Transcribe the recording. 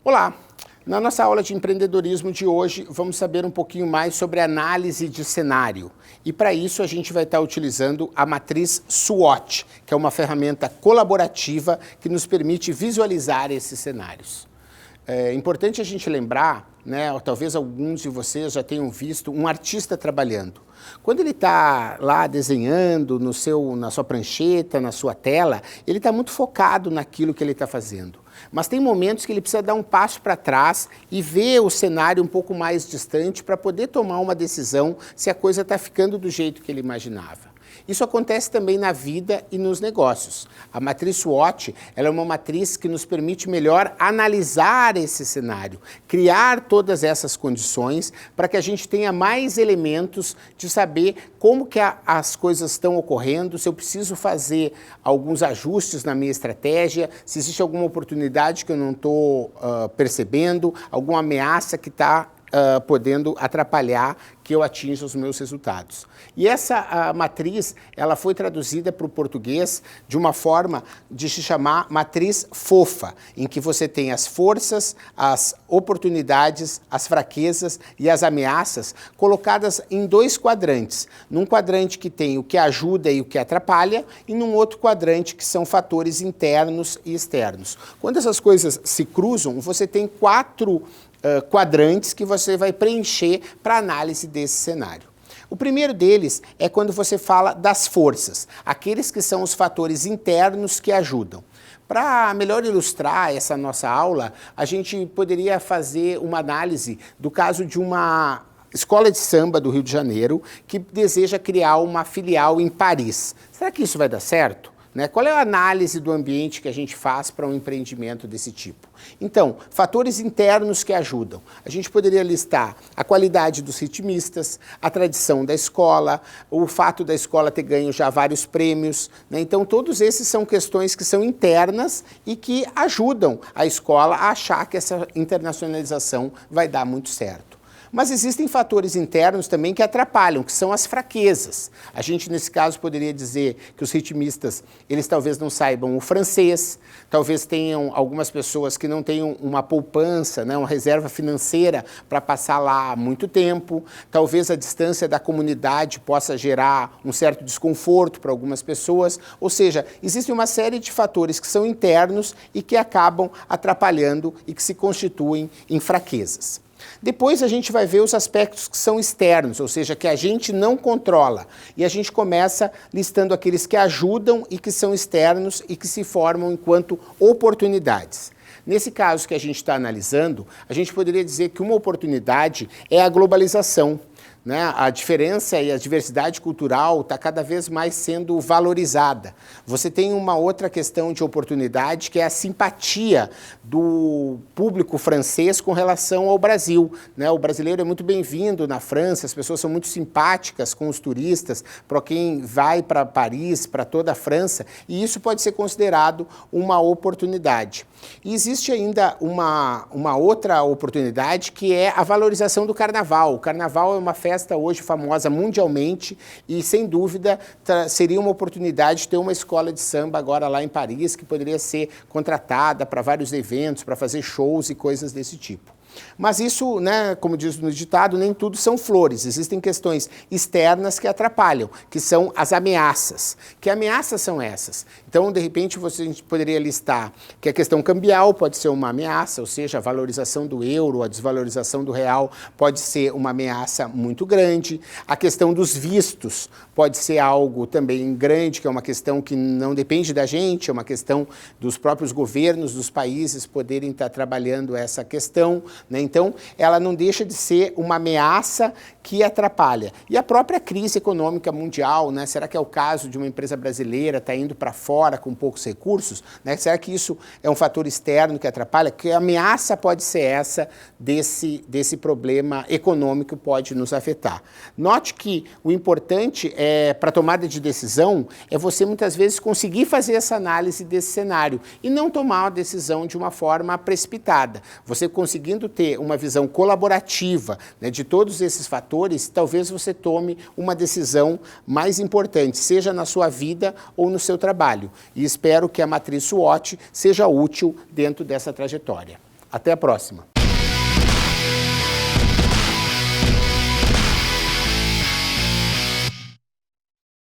Olá! Na nossa aula de empreendedorismo de hoje, vamos saber um pouquinho mais sobre análise de cenário. E para isso a gente vai estar utilizando a matriz SWOT, que é uma ferramenta colaborativa que nos permite visualizar esses cenários. É importante a gente lembrar, né, talvez alguns de vocês já tenham visto um artista trabalhando. Quando ele está lá desenhando na sua prancheta, na sua tela, ele está muito focado naquilo que ele está fazendo. Mas tem momentos que ele precisa dar um passo para trás e ver o cenário um pouco mais distante para poder tomar uma decisão se a coisa está ficando do jeito que ele imaginava. Isso acontece também na vida e nos negócios. A matriz SWOT, ela é uma matriz que nos permite melhor analisar esse cenário, criar todas essas condições para que a gente tenha mais elementos de saber como que as coisas estão ocorrendo, se eu preciso fazer alguns ajustes na minha estratégia, se existe alguma oportunidade que eu não estou percebendo, alguma ameaça que está podendo atrapalhar que eu atinja os meus resultados. E essa matriz, ela foi traduzida para o português de uma forma de se chamar matriz fofa, em que você tem as forças, as oportunidades, as fraquezas e as ameaças colocadas em dois quadrantes. Num quadrante que tem o que ajuda e o que atrapalha, e num outro quadrante que são fatores internos e externos. Quando essas coisas se cruzam, você tem quatro quadrantes que você vai preencher para análise desse cenário. O primeiro deles é quando você fala das forças, aqueles que são os fatores internos que ajudam. Para melhor ilustrar essa nossa aula, a gente poderia fazer uma análise do caso de uma escola de samba do Rio de Janeiro que deseja criar uma filial em Paris. Será que isso vai dar certo? Qual é a análise do ambiente que a gente faz para um empreendimento desse tipo? Então, fatores internos que ajudam. A gente poderia listar a qualidade dos ritmistas, a tradição da escola, o fato da escola ter ganho já vários prêmios. Então, todos esses são questões que são internas e que ajudam a escola a achar que essa internacionalização vai dar muito certo. Mas existem fatores internos também que atrapalham, que são as fraquezas. A gente, nesse caso, poderia dizer que os ritmistas, eles talvez não saibam o francês, talvez tenham algumas pessoas que não tenham uma poupança, uma reserva financeira para passar lá muito tempo, talvez a distância da comunidade possa gerar um certo desconforto para algumas pessoas, ou seja, existe uma série de fatores que são internos e que acabam atrapalhando e que se constituem em fraquezas. Depois a gente vai ver os aspectos que são externos, ou seja, que a gente não controla. E a gente começa listando aqueles que ajudam e que são externos e que se formam enquanto oportunidades. Nesse caso que a gente está analisando, a gente poderia dizer que uma oportunidade é a globalização. A diferença e a diversidade cultural está cada vez mais sendo valorizada. Você tem uma outra questão de oportunidade que é a simpatia do público francês com relação ao Brasil. O brasileiro é muito bem-vindo na França, as pessoas são muito simpáticas com os turistas, para quem vai para Paris, para toda a França, e isso pode ser considerado uma oportunidade. E existe ainda uma outra oportunidade que é a valorização do carnaval. O carnaval é uma festa hoje famosa mundialmente e, sem dúvida, seria uma oportunidade de ter uma escola de samba agora lá em Paris que poderia ser contratada para vários eventos, para fazer shows e coisas desse tipo. Mas isso, como diz no ditado, nem tudo são flores. Existem questões externas que atrapalham, que são as ameaças. Que ameaças são essas? Então, de repente, a gente poderia listar que a questão cambial pode ser uma ameaça, ou seja, a valorização do euro, a desvalorização do real pode ser uma ameaça muito grande. A questão dos vistos pode ser algo também grande, que é uma questão que não depende da gente, é uma questão dos próprios governos dos países poderem estar trabalhando essa questão. Então, ela não deixa de ser uma ameaça que atrapalha. E a própria crise econômica mundial, será que é o caso de uma empresa brasileira estar indo para fora com poucos recursos? Será que isso é um fator externo que atrapalha? Que ameaça pode ser essa desse problema econômico que pode nos afetar? Note que o importante para a tomada de decisão é você muitas vezes conseguir fazer essa análise desse cenário e não tomar uma decisão de uma forma precipitada. Você conseguindo ter uma visão colaborativa de todos esses fatores, talvez você tome uma decisão mais importante, seja na sua vida ou no seu trabalho. E espero que a matriz SWOT seja útil dentro dessa trajetória. Até a próxima.